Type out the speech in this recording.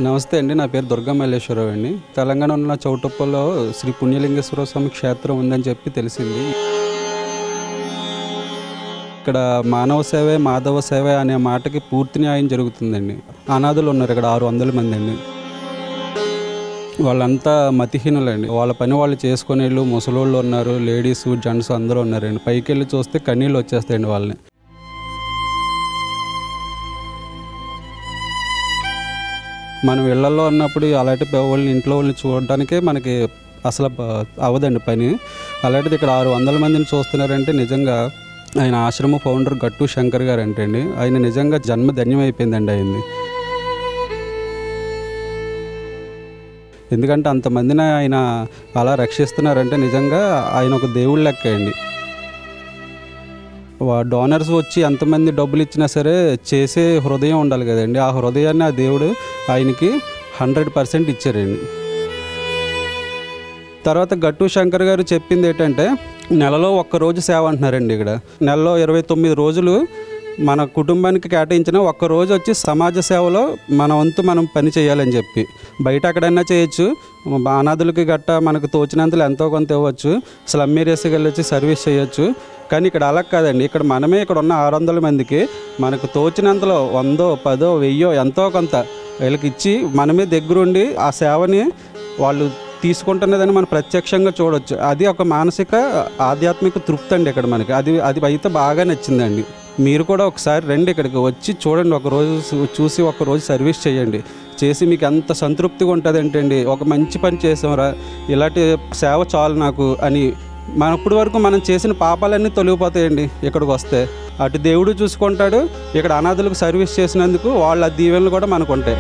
నమస్తే అండి. నా పేరు దుర్గా మల్లేశ్వరరావు అండి. తెలంగాణలో చౌటుప్పల్లో శ్రీ పుణ్యలింగేశ్వర స్వామి క్షేత్రం ఉందని చెప్పి తెలిసింది. ఇక్కడ మానవ సేవే మాధవ సేవే అనే మాటకి పూర్తి న్యాయం జరుగుతుందండి. అనాథులు ఉన్నారు ఇక్కడ 600 మంది అండి. వాళ్ళంతా మతిహీనులండి. వాళ్ళ పని వాళ్ళు చేసుకునే వాళ్ళు, ముసలోళ్ళు ఉన్నారు, లేడీస్ జెంట్స్ అందరూ ఉన్నారండి. పైకి వెళ్ళి చూస్తే కన్నీళ్ళు వచ్చేస్తాయండి వాళ్ళని. మనం ఇళ్లలో ఉన్నప్పుడు అలాంటి వాళ్ళని ఇంట్లో వాళ్ళని చూడడానికే మనకి అసలు అవ్వదండి పని. అలాంటిది ఇక్కడ 600 మందిని చూస్తున్నారంటే నిజంగా ఆయన ఆశ్రమ ఫౌండర్ గట్టు శంకర్ గారు అంటే అండి, ఆయన నిజంగా జన్మ ధన్యమైపోయిందండి ఆయన్ని. ఎందుకంటే అంతమందిని ఆయన అలా రక్షిస్తున్నారంటే నిజంగా ఆయన ఒక దేవుళ్ళ లెక్క అండి. డోనర్స్ వచ్చి ఎంతమంది డబ్బులు ఇచ్చినా సరే చేసే హృదయం ఉండాలి కదండి. ఆ హృదయాన్ని ఆ దేవుడు ఆయనకి 100% ఇచ్చారండి. తర్వాత గట్టు శంకర్ గారు చెప్పింది ఏంటంటే, నెలలో ఒక్కరోజు సేవ అంటున్నారండి. ఇక్కడ నెలలో 29 రోజులు మన కుటుంబానికి కేటాయించిన ఒక్కరోజు వచ్చి సమాజ సేవలో మన వంతు మనం పని చేయాలని చెప్పి. బయట ఎక్కడైనా చేయొచ్చు, అనాథులకి గట్ట మనకు తోచినంతలో ఎంతో కొంత ఇవ్వచ్చు, స్లమ్ ఏరియాస్కి వెళ్ళొచ్చి సర్వీస్ చేయొచ్చు. కానీ ఇక్కడ అలా కాదండి. ఇక్కడ మనమే ఇక్కడ ఉన్న 600 మందికి మనకు తోచినంతలో 100, 10, 1000 ఎంతో కొంత వీళ్ళకి ఇచ్చి మనమే దగ్గరుండి ఆ సేవని వాళ్ళు తీసుకుంటున్నదని మనం ప్రత్యక్షంగా చూడవచ్చు. అది ఒక మానసిక ఆధ్యాత్మిక తృప్తి అండి ఇక్కడ మనకి. అది అయితే బాగా నచ్చిందండి. మీరు కూడా ఒకసారి రండి, ఇక్కడికి వచ్చి చూడండి, ఒకరోజు చూసి ఒకరోజు సర్వీస్ చేయండి. చేసి మీకు ఎంత సంతృప్తిగా ఉంటుంది ఏంటండి, ఒక మంచి పని చేసాంరా, ఇలాంటి సేవ చాలు నాకు అని ఇప్పటి వరకు మనం చేసిన పాపాలన్నీ తొలగిపోతాయండి ఇక్కడికి వస్తే. అటు దేవుడు చూసుకుంటాడు, ఇక్కడ అనాథులకు సర్వీస్ చేసినందుకు వాళ్ళ దీవెనలు కూడా మనకు ఉంటాయి.